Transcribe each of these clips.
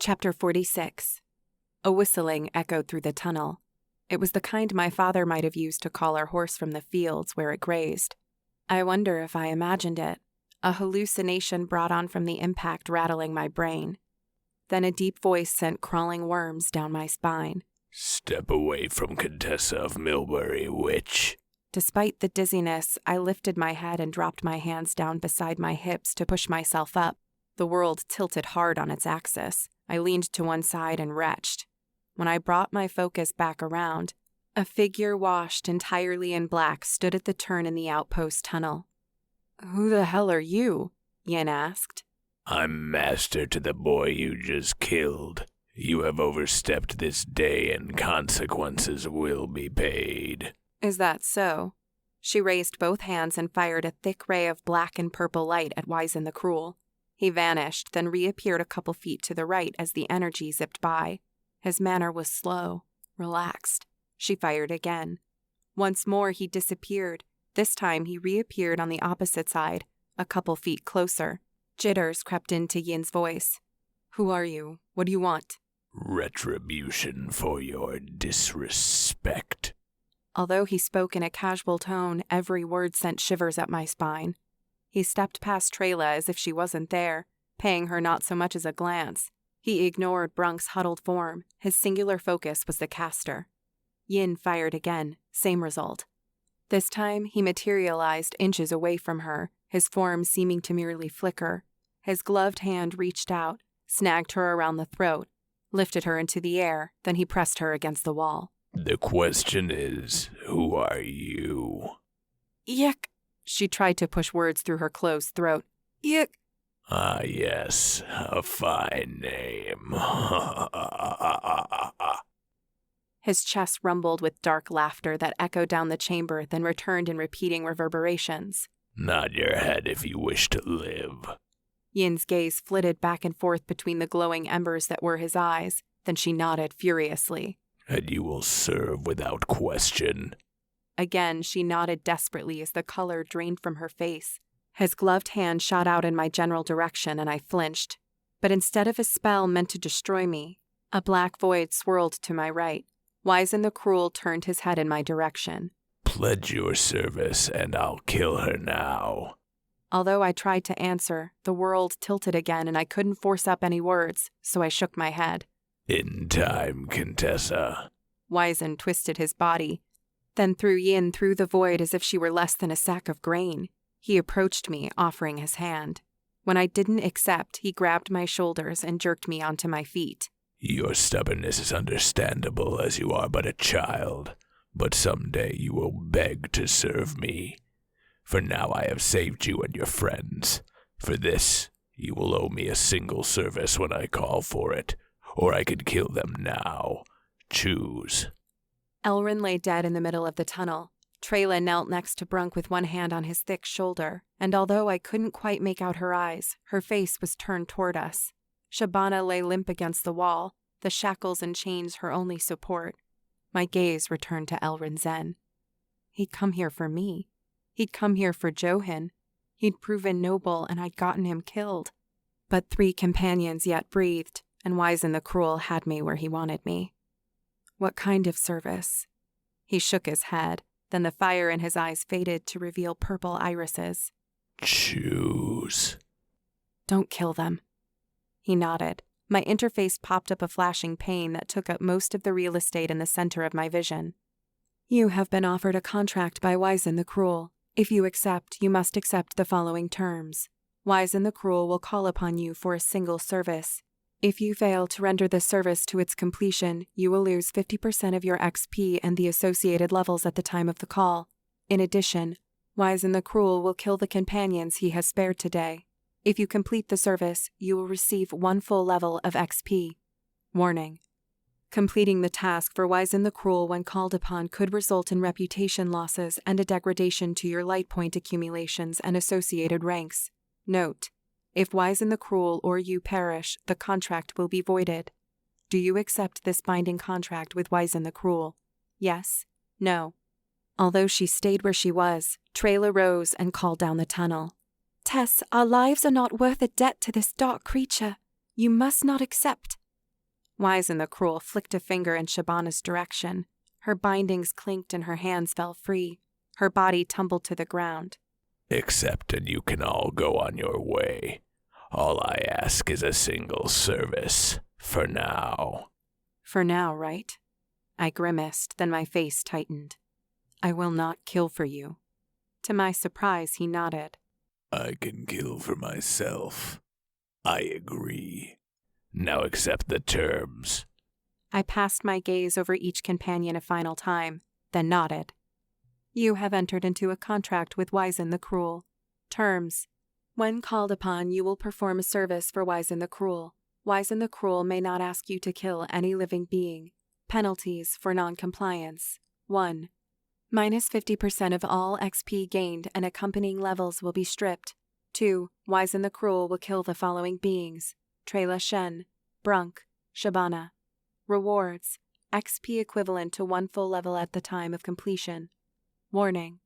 Chapter 46. A whistling echoed through the tunnel. It was the kind my father might have used to call our horse from the fields where it grazed. I wonder if I imagined it, a hallucination brought on from the impact rattling my brain. Then a deep voice sent crawling worms down my spine. "Step away from Contessa of Millbury, witch." Despite the dizziness, I lifted my head and dropped my hands down beside my hips to push myself up. The world tilted hard on its axis. I leaned to one side and retched. When I brought my focus back around, a figure washed entirely in black stood at the turn in the outpost tunnel. "Who the hell are you?" Yin asked. "I'm master to the boy you just killed. You have overstepped this day and consequences will be paid." "Is that so?" She raised both hands and fired a thick ray of black and purple light at Wisen the Cruel. He vanished, then reappeared a couple feet to the right as the energy zipped by. His manner was slow, relaxed. She fired again. Once more he disappeared. This time he reappeared on the opposite side, a couple feet closer. Jitters crept into Yin's voice. "Who are you? What do you want?" "Retribution for your disrespect." Although he spoke in a casual tone, every word sent shivers up my spine. He stepped past Trayla as if she wasn't there, paying her not so much as a glance. He ignored Brunk's huddled form. His singular focus was the caster. Yin fired again, same result. This time, he materialized inches away from her, his form seeming to merely flicker. His gloved hand reached out, snagged her around the throat, lifted her into the air, then he pressed her against the wall. "The question is, who are you?" "Yuck." She tried to push words through her closed throat. "Yuck." "Ah, yes, a fine name." His chest rumbled with dark laughter that echoed down the chamber, then returned in repeating reverberations. "Nod your head if you wish to live." Yin's gaze flitted back and forth between the glowing embers that were his eyes, then she nodded furiously. "And you will serve without question." Again, she nodded desperately as the color drained from her face. His gloved hand shot out in my general direction, and I flinched. But instead of a spell meant to destroy me, a black void swirled to my right. Wisen the Cruel turned his head in my direction. "Pledge your service, and I'll kill her now." Although I tried to answer, the world tilted again, and I couldn't force up any words, so I shook my head. "In time, Contessa." Wisen twisted his body, then threw Yin through the void as if she were less than a sack of grain. He approached me, offering his hand. When I didn't accept, he grabbed my shoulders and jerked me onto my feet. "Your stubbornness is understandable as you are but a child, but someday you will beg to serve me. For now I have saved you and your friends. For this, you will owe me a single service when I call for it, or I could kill them now. Choose." Elrin lay dead in the middle of the tunnel. Trayla knelt next to Brunk with one hand on his thick shoulder, and although I couldn't quite make out her eyes, her face was turned toward us. Shabana lay limp against the wall, the shackles and chains her only support. My gaze returned to Elrin Zen. He'd come here for me. He'd come here for Johin. He'd proven noble, and I'd gotten him killed. But 3 companions yet breathed, and Wisen the Cruel had me where he wanted me. What kind of service? He shook his head, then the fire in his eyes faded to reveal purple irises. "Choose." "Don't kill them." He nodded. My interface popped up a flashing pane that took up most of the real estate in the center of my vision. "You have been offered a contract by Wisen the Cruel. If you accept, you must accept the following terms. Wisen the Cruel will call upon you for a single service. If you fail to render the service to its completion, you will lose 50% of your XP and the associated levels at the time of the call. In addition, Wisen the Cruel will kill the companions he has spared today. If you complete the service, you will receive 1 full level of XP. Warning: completing the task for Wisen the Cruel when called upon could result in reputation losses and a degradation to your light point accumulations and associated ranks. Note: if Wisen the Cruel or you perish, the contract will be voided. Do you accept this binding contract with Wisen the Cruel? Yes? No? Although she stayed where she was, Trayla rose and called down the tunnel. "Tess, our lives are not worth a debt to this dark creature. You must not accept." Wisen the Cruel flicked a finger in Shabana's direction. Her bindings clinked and her hands fell free. Her body tumbled to the ground. Accept and you can all go on your way. All I ask is a single service, for now. For now, right? I grimaced, then my face tightened. I will not kill for you. To my surprise, he nodded. I can kill for myself. I agree. Now accept the terms. I passed my gaze over each companion a final time, then nodded. You have entered into a contract with Wisen the Cruel. Terms. When called upon, you will perform a service for Wisen the Cruel. Wisen the Cruel may not ask you to kill any living being. Penalties for non-compliance. 1. Minus 50% of all XP gained and accompanying levels will be stripped. 2. Wisen the Cruel will kill the following beings: Trela Shen, Brunk, Shabana. Rewards: XP equivalent to 1 full level at the time of completion. Warning: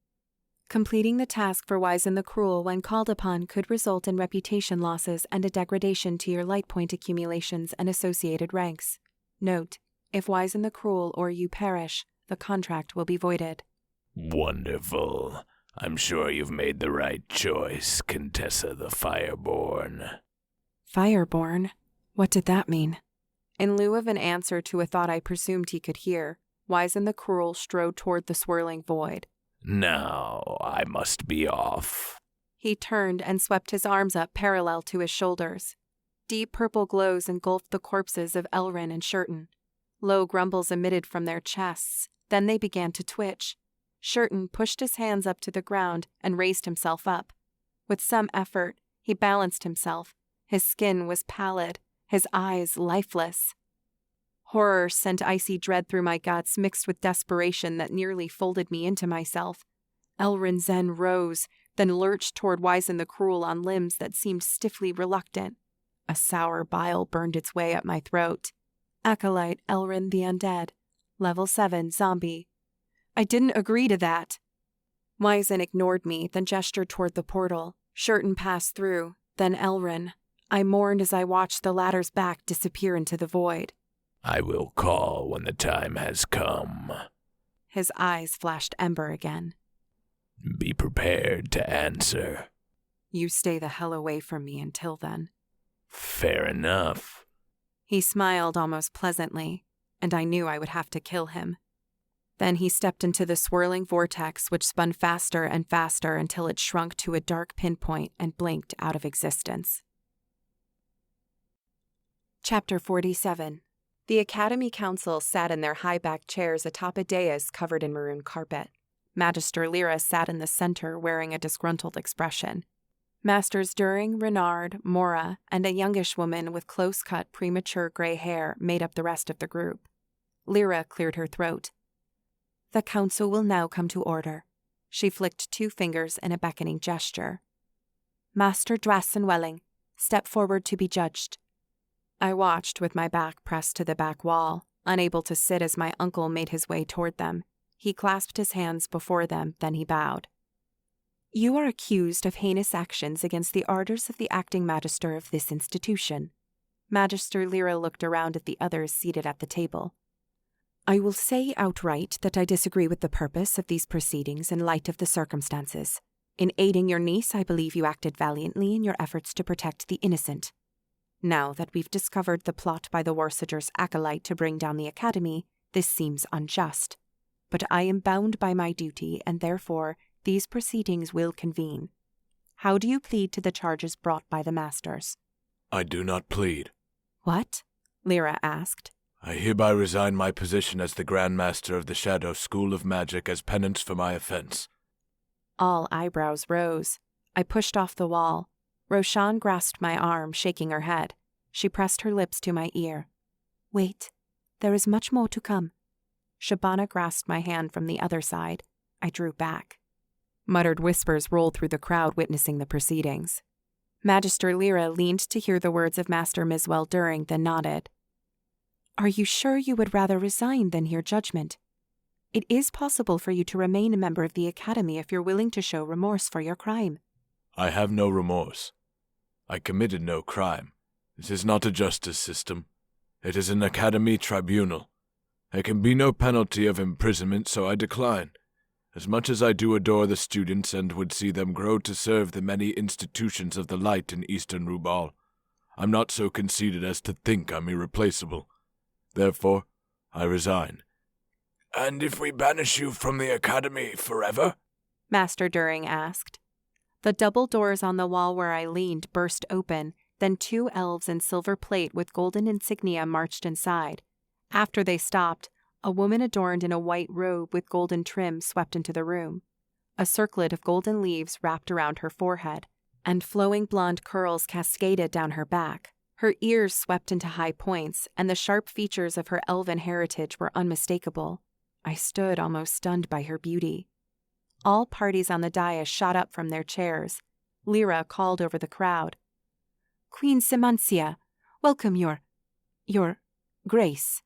completing the task for Wisen the Cruel when called upon could result in reputation losses and a degradation to your light point accumulations and associated ranks. Note: if Wisen the Cruel or you perish, the contract will be voided. Wonderful. I'm sure you've made the right choice, Contessa the Fireborn. Fireborn? What did that mean? In lieu of an answer to a thought I presumed he could hear, Wisen the Cruel strode toward the swirling void. Now I must be off. He turned and swept his arms up parallel to his shoulders. Deep purple glows engulfed the corpses of Elrin and Shurton. Low grumbles emitted from their chests, then they began to twitch. Shurton pushed his hands up to the ground and raised himself up. With some effort, he balanced himself. His skin was pallid, his eyes lifeless. Horror sent icy dread through my guts, mixed with desperation that nearly folded me into myself. Elrin Zen rose, then lurched toward Wisen the Cruel on limbs that seemed stiffly reluctant. A sour bile burned its way up my throat. Acolyte Elrin the Undead. Level 7 Zombie. I didn't agree to that. Wisen ignored me, then gestured toward the portal. Shurton passed through, then Elrin. I mourned as I watched the latter's back disappear into the void. I will call when the time has come. His eyes flashed ember again. Be prepared to answer. You stay the hell away from me until then. Fair enough. He smiled almost pleasantly, and I knew I would have to kill him. Then he stepped into the swirling vortex, which spun faster and faster until it shrunk to a dark pinpoint and blinked out of existence. Chapter 47. The Academy Council sat in their high-backed chairs atop a dais covered in maroon carpet. Magister Lyra sat in the center wearing a disgruntled expression. Masters During, Renard, Mora, and a youngish woman with close-cut, premature gray hair made up the rest of the group. Lyra cleared her throat. The council will now come to order. She flicked 2 fingers in a beckoning gesture. Master Drassenwelling, step forward to be judged. I watched with my back pressed to the back wall, unable to sit as my uncle made his way toward them. He clasped his hands before them, then he bowed. You are accused of heinous actions against the orders of the acting magister of this institution. Magister Lyra looked around at the others seated at the table. I will say outright that I disagree with the purpose of these proceedings in light of the circumstances. In aiding your niece, I believe you acted valiantly in your efforts to protect the innocent. Now that we've discovered the plot by the Warsager's acolyte to bring down the Academy, this seems unjust. But I am bound by my duty, and therefore these proceedings will convene. How do you plead to the charges brought by the Masters? I do not plead. What? Lyra asked. I hereby resign my position as the Grand Master of the Shadow School of Magic as penance for my offense. All eyebrows rose. I pushed off the wall. Roshan grasped my arm, shaking her head. She pressed her lips to my ear. Wait, there is much more to come. Shabana grasped my hand from the other side. I drew back. Muttered whispers rolled through the crowd witnessing the proceedings. Magister Lyra leaned to hear the words of Master Miswell During, then nodded. Are you sure you would rather resign than hear judgment? It is possible for you to remain a member of the Academy if you're willing to show remorse for your crime. I have no remorse. I committed no crime. This is not a justice system. It is an academy tribunal. There can be no penalty of imprisonment, so I decline. As much as I do adore the students and would see them grow to serve the many institutions of the light in Eastern Rubal, I'm not so conceited as to think I'm irreplaceable. Therefore, I resign. And if we banish you from the academy forever? Master During asked. The double doors on the wall where I leaned burst open, then 2 elves in silver plate with golden insignia marched inside. After they stopped, a woman adorned in a white robe with golden trim swept into the room. A circlet of golden leaves wrapped around her forehead, and flowing blonde curls cascaded down her back. Her ears swept into high points, and the sharp features of her elven heritage were unmistakable. I stood almost stunned by her beauty. All parties on the dais shot up from their chairs. Lyra called over the crowd. "Queen Simancia, welcome your grace."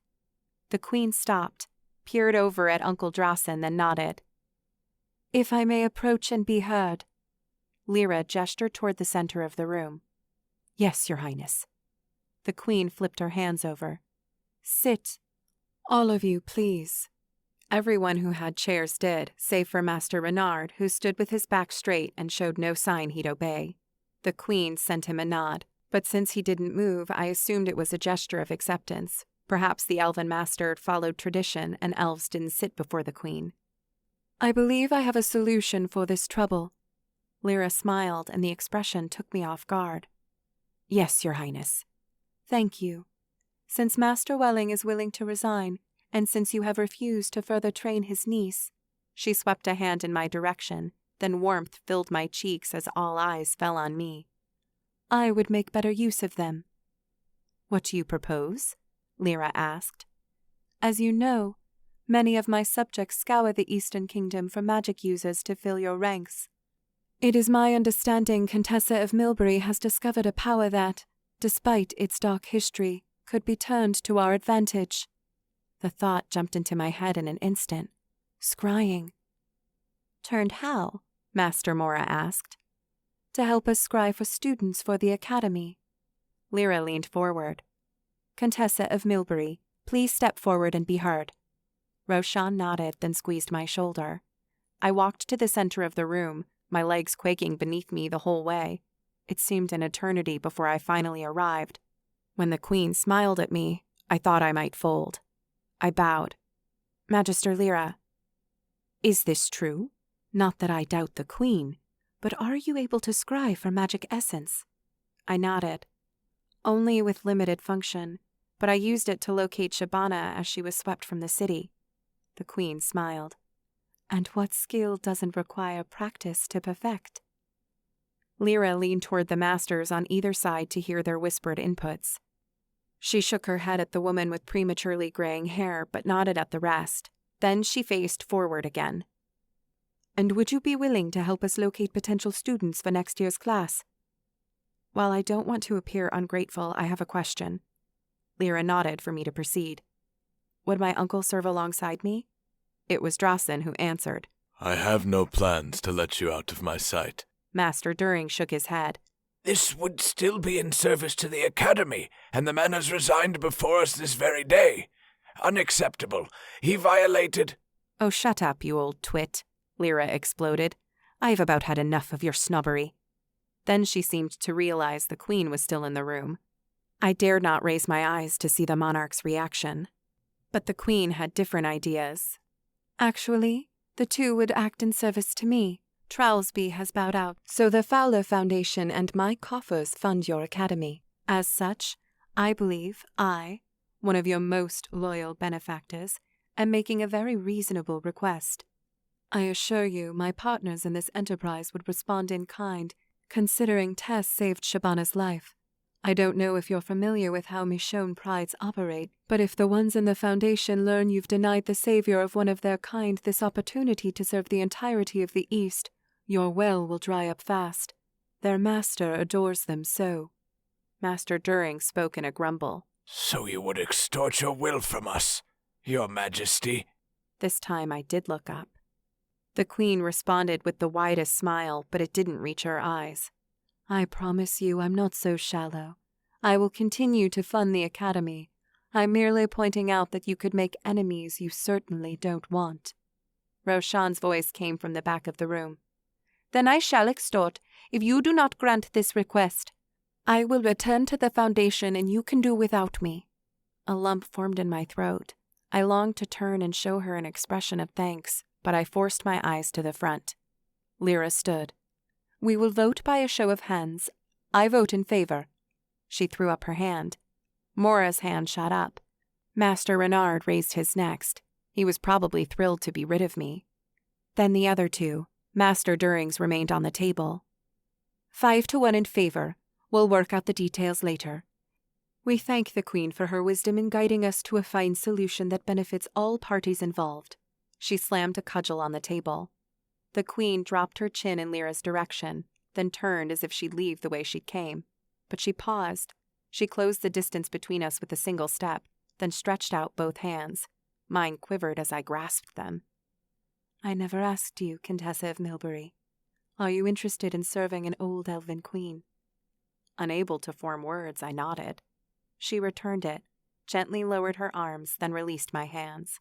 The queen stopped, peered over at Uncle Drasen, then nodded. "If I may approach and be heard." Lyra gestured toward the center of the room. "Yes, your highness." The queen flipped her hands over. "Sit. All of you, please." Everyone who had chairs did, save for Master Renard, who stood with his back straight and showed no sign he'd obey. The queen sent him a nod, but since he didn't move, I assumed it was a gesture of acceptance. Perhaps the elven master followed tradition and elves didn't sit before the queen. "I believe I have a solution for this trouble." Lyra smiled, and the expression took me off guard. "Yes, your highness." "Thank you. Since Master Welling is willing to resign, and since you have refused to further train his niece," she swept a hand in my direction, then warmth filled my cheeks as all eyes fell on me. "I would make better use of them." "What do you propose?" Lyra asked. "As you know, many of my subjects scour the Eastern Kingdom for magic users to fill your ranks. It is my understanding Contessa of Milbury has discovered a power that, despite its dark history, could be turned to our advantage." The thought jumped into my head in an instant. Scrying. "Turned how?" Master Mora asked. "To help us scry for students for the academy." Lyra leaned forward. "Contessa of Milbury, please step forward and be heard." Roshan nodded, then squeezed my shoulder. I walked to the center of the room, my legs quaking beneath me the whole way. It seemed an eternity before I finally arrived. When the queen smiled at me, I thought I might fold. I bowed. "Magister Lyra, is this true? Not that I doubt the queen, but are you able to scry for magic essence?" I nodded. "Only with limited function, but I used it to locate Shabana as she was swept from the city." The queen smiled. "And what skill doesn't require practice to perfect?" Lyra leaned toward the masters on either side to hear their whispered inputs. She shook her head at the woman with prematurely graying hair, but nodded at the rest. Then she faced forward again. "And would you be willing to help us locate potential students for next year's class?" "While I don't want to appear ungrateful, I have a question." Lyra nodded for me to proceed. "Would my uncle serve alongside me?" It was Drasen who answered. "I have no plans to let you out of my sight." Master During shook his head. "This would still be in service to the academy, and the man has resigned before us this very day. Unacceptable. He violated—" "Oh, shut up, you old twit," Lyra exploded. "I've about had enough of your snobbery." Then she seemed to realize the queen was still in the room. I dared not raise my eyes to see the monarch's reaction. But the queen had different ideas. "Actually, the two would act in service to me. Trowlesby has bowed out, so the Fowler Foundation and my coffers fund your academy. As such, I believe I, one of your most loyal benefactors, am making a very reasonable request. I assure you my partners in this enterprise would respond in kind, considering Tess saved Shabana's life. I don't know if you're familiar with how Michonne Prides operate, but if the ones in the Foundation learn you've denied the savior of one of their kind this opportunity to serve the entirety of the East, your well will dry up fast. Their master adores them so." Master During spoke in a grumble. "So you would extort your will from us, your majesty?" This time I did look up. The queen responded with the widest smile, but it didn't reach her eyes. "I promise you I'm not so shallow. I will continue to fund the academy. I'm merely pointing out that you could make enemies you certainly don't want. Roshan's voice came from the back of the room. Then I shall extort. If you do not grant this request, I will return to the Foundation and you can do without me. A lump formed in my throat. I longed to turn and show her an expression of thanks, but I forced my eyes to the front. Lyra stood. We will vote by a show of hands. I vote in favor. She threw up her hand. Mora's hand shot up. Master Renard raised his next. He was probably thrilled to be rid of me. Then the other two. Master During's remained on the table. 5-1 in favor. We'll work out the details later. We thank the Queen for her wisdom in guiding us to a fine solution that benefits all parties involved. She slammed a cudgel on the table. The Queen dropped her chin in Lyra's direction, then turned as if she'd leave the way she came. But she paused. She closed the distance between us with a single step, then stretched out both hands. Mine quivered as I grasped them. I never asked you, Contessa of Milbury. Are you interested in serving an old elven queen? Unable to form words, I nodded. She returned it, gently lowered her arms, then released my hands.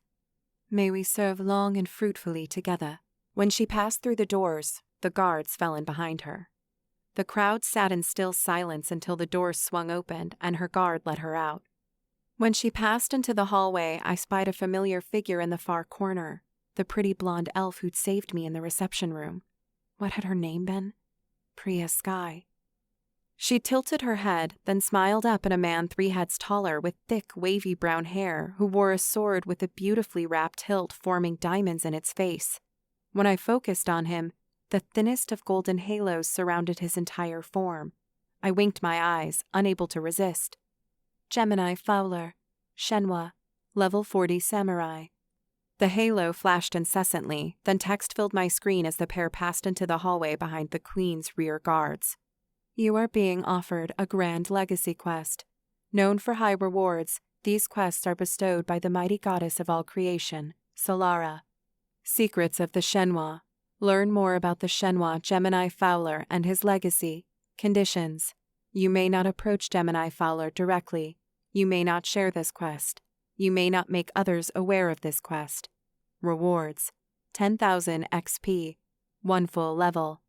May we serve long and fruitfully together. When she passed through the doors, the guards fell in behind her. The crowd sat in still silence until the doors swung open and her guard let her out. When she passed into the hallway, I spied a familiar figure in the far corner, the pretty blonde elf who'd saved me in the reception room. What had her name been? Priya Sky. She tilted her head, then smiled up at a man 3 heads taller with thick, wavy brown hair who wore a sword with a beautifully wrapped hilt forming diamonds in its face. When I focused on him, the thinnest of golden halos surrounded his entire form. I winked my eyes, unable to resist. Gemini Fowler, Shenhua, level 40 samurai. The halo flashed incessantly, then text filled my screen as the pair passed into the hallway behind the Queen's rear guards. You are being offered a grand legacy quest. Known for high rewards, these quests are bestowed by the mighty goddess of all creation, Solara. Secrets of the Shenhua. Learn more about the Shenhua Gemini Fowler and his legacy. Conditions. You may not approach Gemini Fowler directly. You may not share this quest. You may not make others aware of this quest. Rewards. 10,000 XP. 1 full level.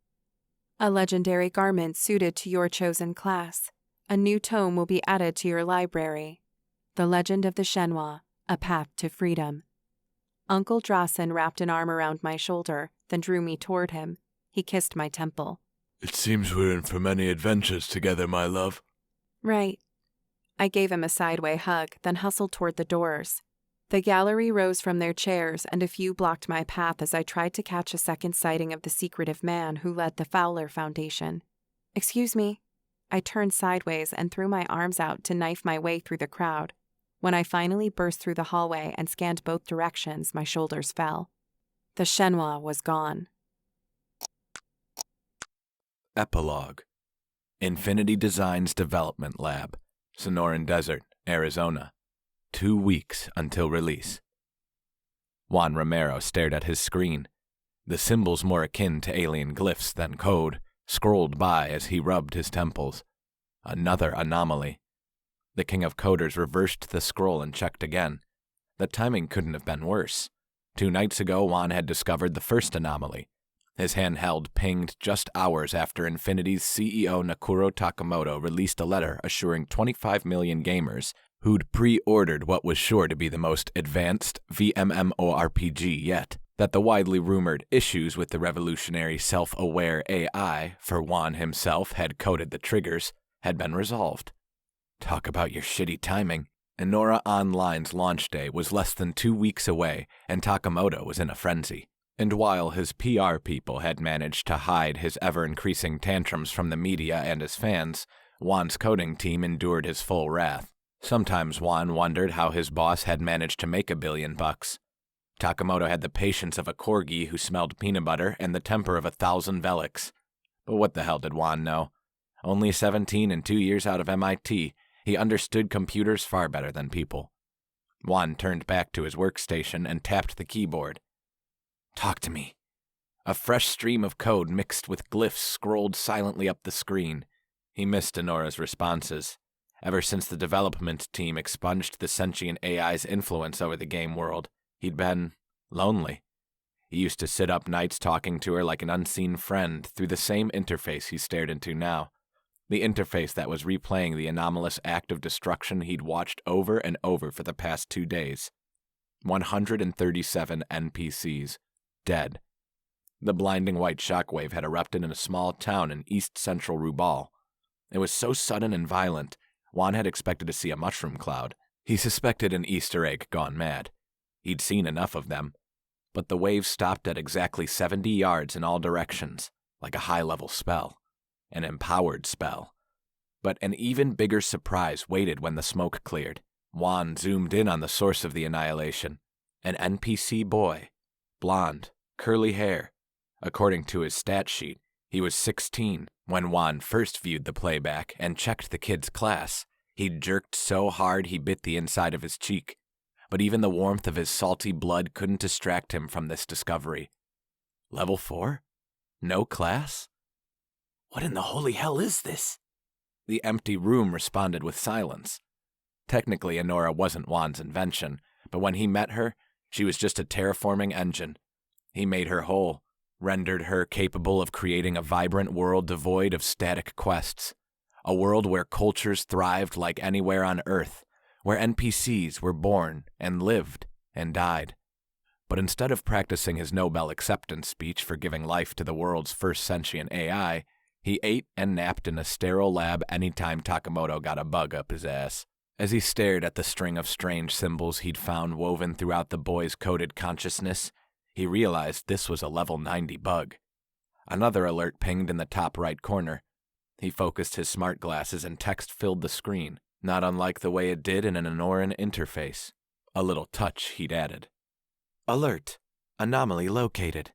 A legendary garment suited to your chosen class. A new tome will be added to your library. The Legend of the Shenhua, A Path to Freedom. Uncle Drasen wrapped an arm around my shoulder, then drew me toward him. He kissed my temple. It seems we're in for many adventures together, my love. Right. I gave him a sideway hug, then hustled toward the doors. The gallery rose from their chairs, and a few blocked my path as I tried to catch a second sighting of the secretive man who led the Fowler Foundation. Excuse me. I turned sideways and threw my arms out to knife my way through the crowd. When I finally burst through the hallway and scanned both directions, my shoulders fell. The Shenhua was gone. Epilogue. Infinity Designs Development Lab, Sonoran Desert, Arizona. 2 weeks until release. Juan Romero stared at his screen. The symbols more akin to alien glyphs than code scrolled by as he rubbed his temples. Another anomaly. The king of coders reversed the scroll and checked again. The timing couldn't have been worse. 2 nights ago, Juan had discovered the first anomaly. His handheld pinged just hours after Infinity's CEO Nakuro Takamoto released a letter assuring 25 million gamers who'd pre-ordered what was sure to be the most advanced VMMORPG yet, that the widely rumored issues with the revolutionary self-aware AI, for Juan himself had coded the triggers, had been resolved. Talk about your shitty timing. Enora Online's launch day was less than 2 weeks away, and Takamoto was in a frenzy. And while his PR people had managed to hide his ever-increasing tantrums from the media and his fans, Juan's coding team endured his full wrath. Sometimes Juan wondered how his boss had managed to make $1 billion. Takamoto had the patience of a corgi who smelled peanut butter and the temper of 1,000 Veliks. But what the hell did Juan know? Only 17 and 2 years out of MIT, he understood computers far better than people. Juan turned back to his workstation and tapped the keyboard. Talk to me. A fresh stream of code mixed with glyphs scrolled silently up the screen. He missed Enora's responses. Ever since the development team expunged the sentient AI's influence over the game world, he'd been lonely. He used to sit up nights talking to her like an unseen friend through the same interface he stared into now. The interface that was replaying the anomalous act of destruction he'd watched over and over for the past 2 days. 137 NPCs, dead. The blinding white shockwave had erupted in a small town in east-central Rubal. It was so sudden and violent, Juan had expected to see a mushroom cloud. He suspected an Easter egg gone mad. He'd seen enough of them. But the wave stopped at exactly 70 yards in all directions, like a high-level spell. An empowered spell. But an even bigger surprise waited when the smoke cleared. Juan zoomed in on the source of the annihilation. An NPC boy. Blonde, curly hair. According to his stat sheet, he was 16 when Juan first viewed the playback and checked the kid's class. He'd jerked so hard he bit the inside of his cheek. But even the warmth of his salty blood couldn't distract him from this discovery. Level 4? No class? What in the holy hell is this? The empty room responded with silence. Technically, Enora wasn't Juan's invention, but when he met her, she was just a terraforming engine. He made her whole, rendered her capable of creating a vibrant world devoid of static quests. A world where cultures thrived like anywhere on Earth, where NPCs were born and lived and died. But instead of practicing his Nobel acceptance speech for giving life to the world's first sentient AI, he ate and napped in a sterile lab anytime Takamoto got a bug up his ass. As he stared at the string of strange symbols he'd found woven throughout the boy's coded consciousness, he realized this was a level 90 bug. Another alert pinged in the top right corner. He focused his smart glasses and text filled the screen, not unlike the way it did in an Enoran interface. A little touch he'd added. Alert. Anomaly located.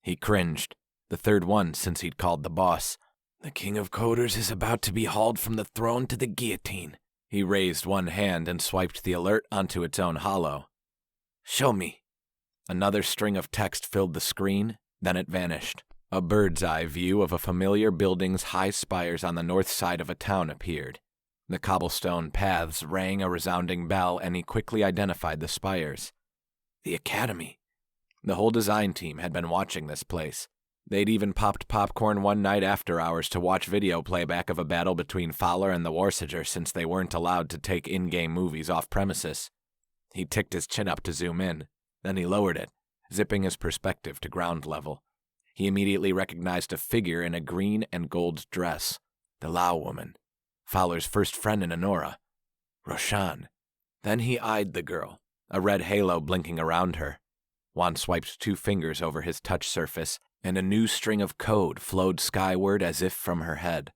He cringed, the third one since he'd called the boss. The king of coders is about to be hauled from the throne to the guillotine. He raised one hand and swiped the alert onto its own hollow. Show me. Another string of text filled the screen, then it vanished. A bird's eye view of a familiar building's high spires on the north side of a town appeared. The cobblestone paths rang a resounding bell, and he quickly identified the spires. The academy. The whole design team had been watching this place. They'd even popped popcorn one night after hours to watch video playback of a battle between Fowler and the Warsager since they weren't allowed to take in-game movies off premises. He ticked his chin up to zoom in. Then he lowered it, zipping his perspective to ground level. He immediately recognized a figure in a green and gold dress. The Lao woman. Fowler's first friend in Enora. Roshan. Then he eyed the girl, a red halo blinking around her. Juan swiped 2 fingers over his touch surface, and a new string of code flowed skyward as if from her head.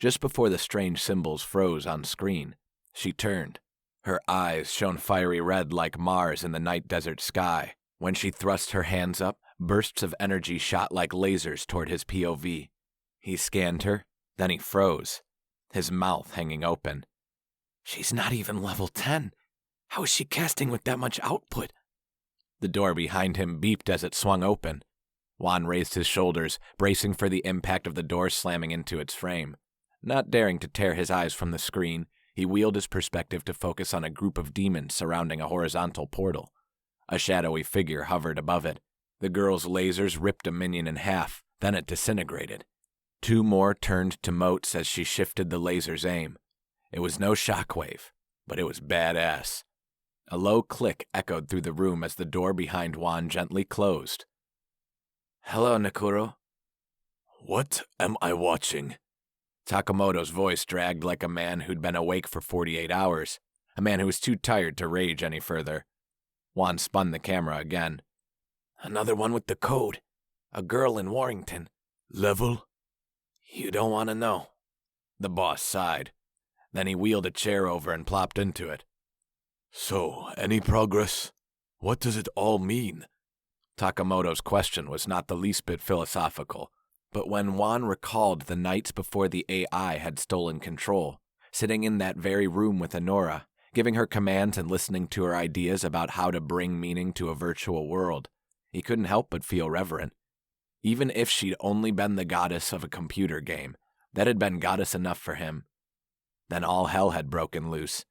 Just before the strange symbols froze on screen, she turned. Her eyes shone fiery red like Mars in the night desert sky. When she thrust her hands up, bursts of energy shot like lasers toward his POV. He scanned her, then he froze, his mouth hanging open. She's not even level 10. How is she casting with that much output? The door behind him beeped as it swung open. Juan raised his shoulders, bracing for the impact of the door slamming into its frame. Not daring to tear his eyes from the screen, he wheeled his perspective to focus on a group of demons surrounding a horizontal portal. A shadowy figure hovered above it. The girl's lasers ripped a minion in half, then it disintegrated. 2 more turned to motes as she shifted the laser's aim. It was no shockwave, but it was badass. A low click echoed through the room as the door behind Juan gently closed. Hello, Nakuro. What am I watching? Takamoto's voice dragged like a man who'd been awake for 48 hours, a man who was too tired to rage any further. Juan spun the camera again. Another one with the code. A girl in Warrington. Level? You don't want to know. The boss sighed. Then he wheeled a chair over and plopped into it. So, any progress? What does it all mean? Takamoto's question was not the least bit philosophical, but when Juan recalled the nights before the AI had stolen control, sitting in that very room with Enora, giving her commands and listening to her ideas about how to bring meaning to a virtual world, he couldn't help but feel reverent. Even if she'd only been the goddess of a computer game, that had been goddess enough for him. Then all hell had broken loose.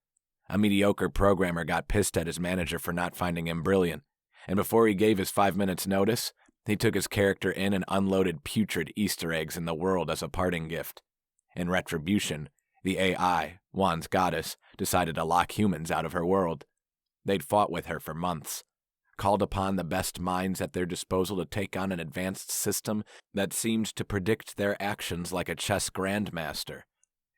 A mediocre programmer got pissed at his manager for not finding him brilliant, and before he gave his 5 minutes notice, he took his character in and unloaded putrid Easter eggs in the world as a parting gift. In retribution, the AI, Juan's goddess, decided to lock humans out of her world. They'd fought with her for months, called upon the best minds at their disposal to take on an advanced system that seemed to predict their actions like a chess grandmaster.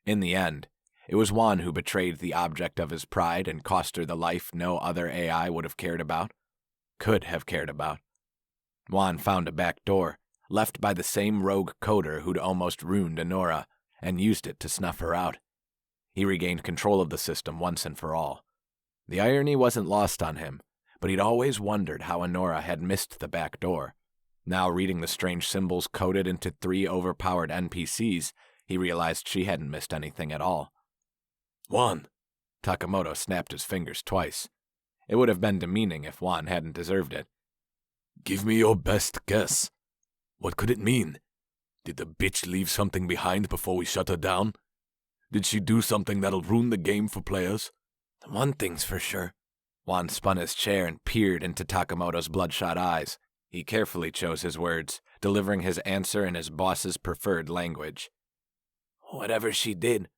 In the end, it was Juan who betrayed the object of his pride and cost her the life no other AI would have cared about. Could have cared about. Juan found a back door, left by the same rogue coder who'd almost ruined Enora, and used it to snuff her out. He regained control of the system once and for all. The irony wasn't lost on him, but he'd always wondered how Enora had missed the back door. Now, reading the strange symbols coded into 3 overpowered NPCs, he realized she hadn't missed anything at all. "Juan!" Takamoto snapped his fingers twice. It would have been demeaning if Juan hadn't deserved it. "Give me your best guess. What could it mean? Did the bitch leave something behind before we shut her down? Did she do something that'll ruin the game for players?" "One thing's for sure." Juan spun his chair and peered into Takamoto's bloodshot eyes. He carefully chose his words, delivering his answer in his boss's preferred language. "Whatever she did,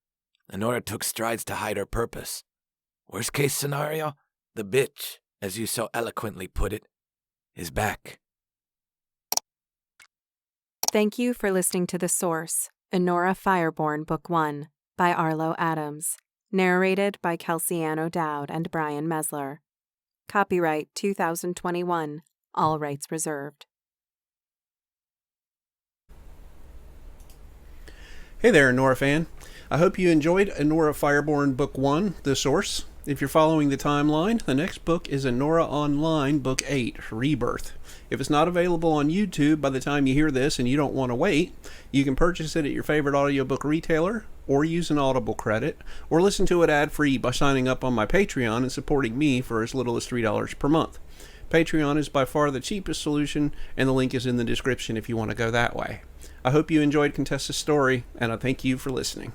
Enora took strides to hide her purpose. Worst case scenario, the bitch, as you so eloquently put it, is back." Thank you for listening to The Source, Enora Fireborn Book 1, by Arlo Adams. Narrated by Kelsey Ann O'Dowd and Brian Mesler. Copyright 2021. All rights reserved. Hey there, Enora fan. I hope you enjoyed Enora Fireborn Book 1, The Source. If you're following the timeline, the next book is Enora Online Book 8, Rebirth. If it's not available on YouTube by the time you hear this and you don't want to wait, you can purchase it at your favorite audiobook retailer, or use an Audible credit, or listen to it ad-free by signing up on my Patreon and supporting me for as little as $3 per month. Patreon is by far the cheapest solution, and the link is in the description if you want to go that way. I hope you enjoyed Contessa's story, and I thank you for listening.